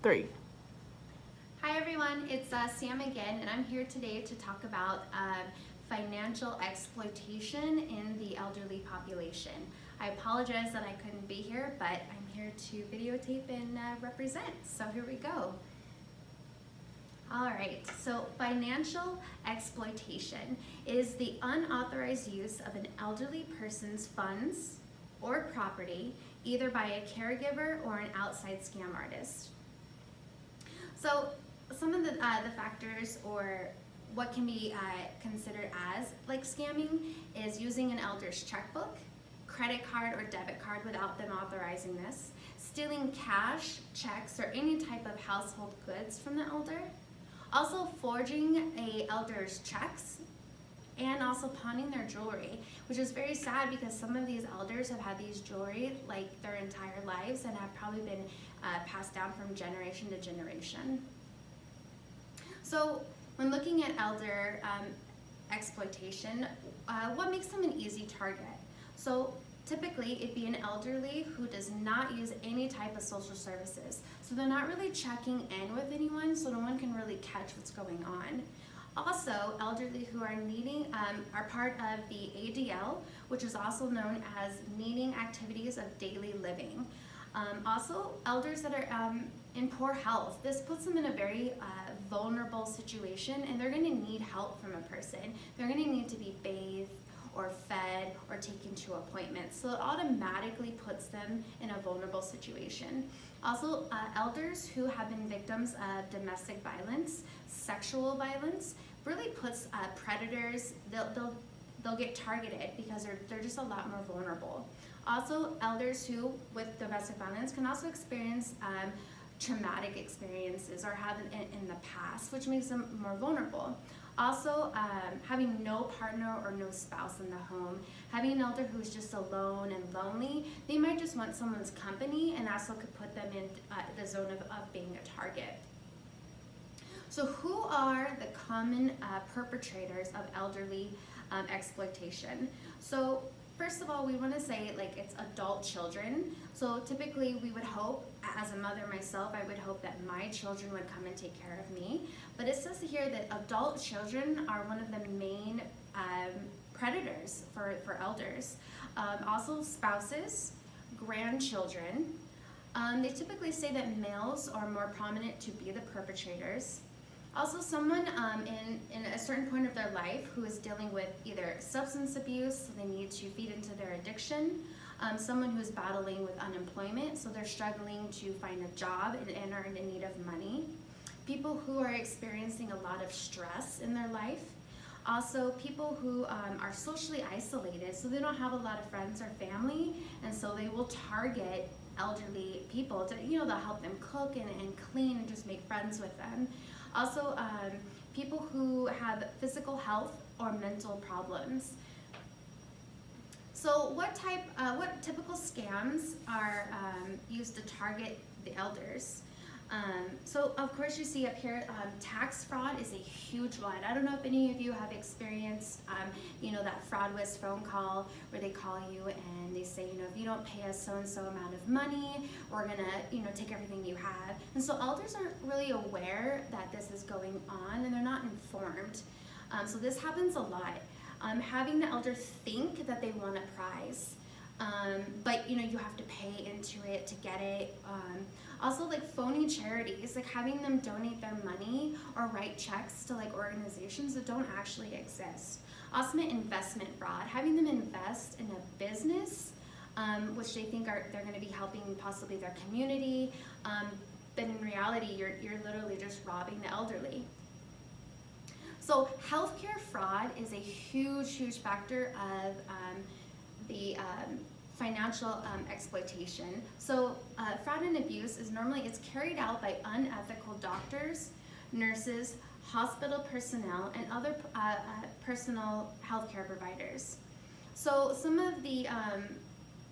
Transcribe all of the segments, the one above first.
3. Hi everyone, it's Sam again, and I'm here today to talk about financial exploitation in the elderly population. I apologize that I couldn't be here, but I'm here to videotape and represent, so here we go. Alright, so financial exploitation is the unauthorized use of an elderly person's funds or property, either by a caregiver or an outside scam artist. So some of the factors or what can be considered as like scamming is using an elder's checkbook, credit card or debit card without them authorizing this, stealing cash, checks, or any type of household goods from the elder, also forging a elder's checks, and also pawning their jewelry, which is very sad because some of these elders have had these jewelry like their entire lives and have probably been passed down from generation to generation. So when looking at elder exploitation, what makes them an easy target? So typically it'd be an elderly who does not use any type of social services. So they're not really checking in with anyone, so no one can really catch what's going on. Also, elderly who are needing are part of the ADL, which is also known as needing activities of daily living. Also, elders that are in poor health. This puts them in a very vulnerable situation, and they're going to need help from a person. They're going to need to be bathed or fed or taken to appointments. So it automatically puts them in a vulnerable situation. Also, elders who have been victims of domestic violence, sexual violence, really puts predators, they'll get targeted because they're just a lot more vulnerable. Also, elders who, with domestic violence, can also experience traumatic experiences or have in the past, which makes them more vulnerable. Also, having no partner or no spouse in the home, having an elder who's just alone and lonely, they might just want someone's company, and also could put them in the zone of being a target. So who are the common perpetrators of elderly exploitation? So first of all, we want to say like it's adult children. So typically we would hope, as a mother myself, I would hope that my children would come and take care of me. But it says here that adult children are one of the main predators for elders. Also spouses, grandchildren. They typically say that males are more prominent to be the perpetrators. Also someone in a certain point of their life who is dealing with either substance abuse, so they need to feed into their addiction, someone who is battling with unemployment, so they're struggling to find a job and are in need of money, people who are experiencing a lot of stress in their life, also people who are socially isolated, so they don't have a lot of friends or family, and so they will target elderly people to, they'll help them cook and clean and just make friends with them. Also, people who have physical health or mental problems. So what typical scams are used to target the elders? So of course you see up here, tax fraud is a huge one. I don't know if any of you have experienced, that fraudulent phone call where they call you and they say, if you don't pay us so-and-so amount of money, we're gonna, take everything you have. And so elders aren't really aware that this is going on, and they're not informed. So this happens a lot. Having the elder think that they want a prize. But you have to pay into it to get it. Also like phony charities, like having them donate their money or write checks to like organizations that don't actually exist. Also investment fraud, having them invest in a business which they think they're going to be helping possibly their community, but in reality you're literally just robbing the elderly. So healthcare fraud is a huge factor of the financial exploitation. So fraud and abuse is it's carried out by unethical doctors, nurses, hospital personnel, and other personal healthcare providers. So some of the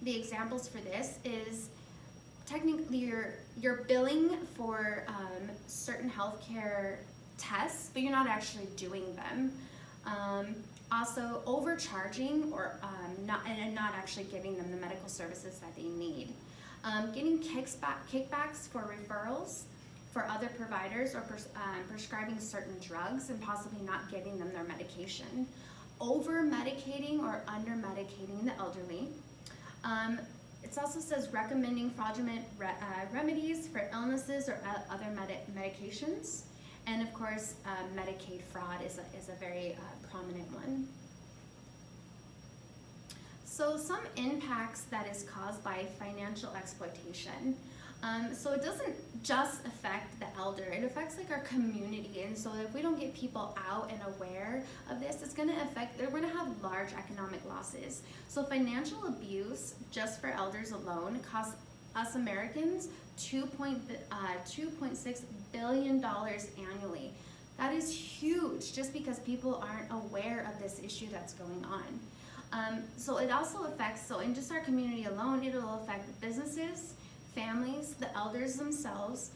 examples for this is technically you're billing for certain healthcare tests, but you're not actually doing them. Also overcharging or not actually giving them the medical services that they need. Getting kickbacks for referrals, for other providers or prescribing certain drugs and possibly not giving them their medication. Over-medicating or under-medicating the elderly. It also says recommending fraudulent remedies for illnesses or other medications. And of course, Medicaid fraud is a very prominent one. So some impacts that is caused by financial exploitation. So it doesn't just affect the elder, it affects like our community. And so if we don't get people out and aware of this, it's gonna affect, we're gonna have large economic losses. So financial abuse, just for elders alone, costs us Americans $2.6 billion annually. That is huge, just because people aren't aware of this issue that's going on. So it also affects, so in just our community alone, it'll affect businesses, families, the elders themselves,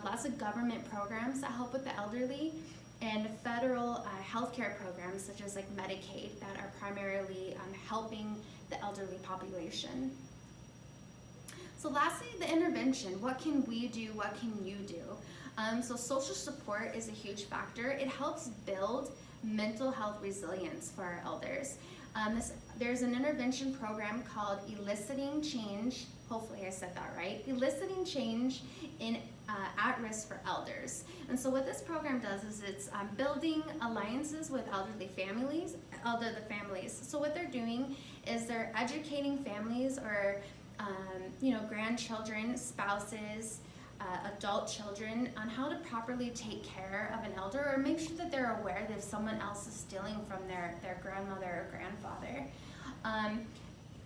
lots of government programs that help with the elderly, and federal healthcare programs such as like Medicaid that are primarily helping the elderly population. So lastly, the intervention. What can we do? What can you do? So social support is a huge factor. It helps build mental health resilience for our elders. There's an intervention program called Eliciting Change. Hopefully I said that right. Eliciting Change in at risk for elders. And so what this program does is it's building alliances with elderly families. So what they're doing is they're educating families or grandchildren, spouses, adult children on how to properly take care of an elder, or make sure that they're aware that if someone else is stealing from their grandmother or grandfather.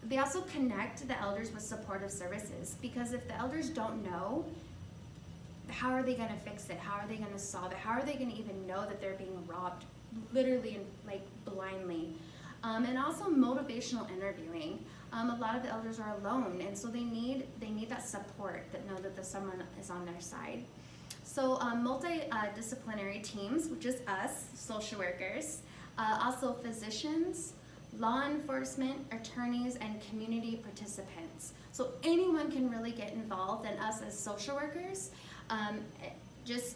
They also connect the elders with supportive services, because if the elders don't know, how are they going to fix it? How are they going to solve it? How are they going to even know that they're being robbed, literally and like blindly? And also motivational interviewing. A lot of the elders are alone, and so they need that support, that know that someone is on their side. So multidisciplinary teams, which is us, social workers, also physicians, law enforcement, attorneys, and community participants. So anyone can really get involved, and us as social workers, just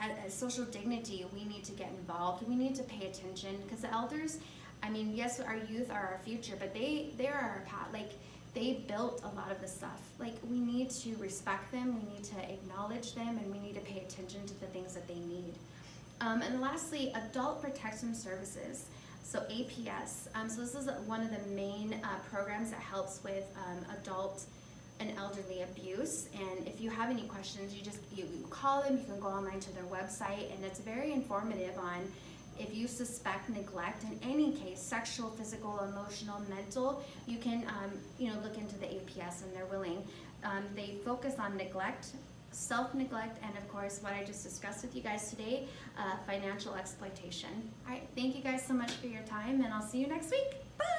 as social dignity, we need to get involved. We need to pay attention, because the elders, I mean, yes, our youth are our future, but they are our path. Like, they built a lot of the stuff. Like, we need to respect them, we need to acknowledge them, and we need to pay attention to the things that they need. And lastly, Adult Protection Services, so APS. So this is one of the main programs that helps with adult and elderly abuse. And if you have any questions, you call them, you can go online to their website, and it's very informative on if you suspect neglect in any case, sexual, physical, emotional, mental, you can look into the APS, and they're willing. They focus on neglect, self-neglect, and of course what I just discussed with you guys today, financial exploitation. All right, thank you guys so much for your time, and I'll see you next week. Bye!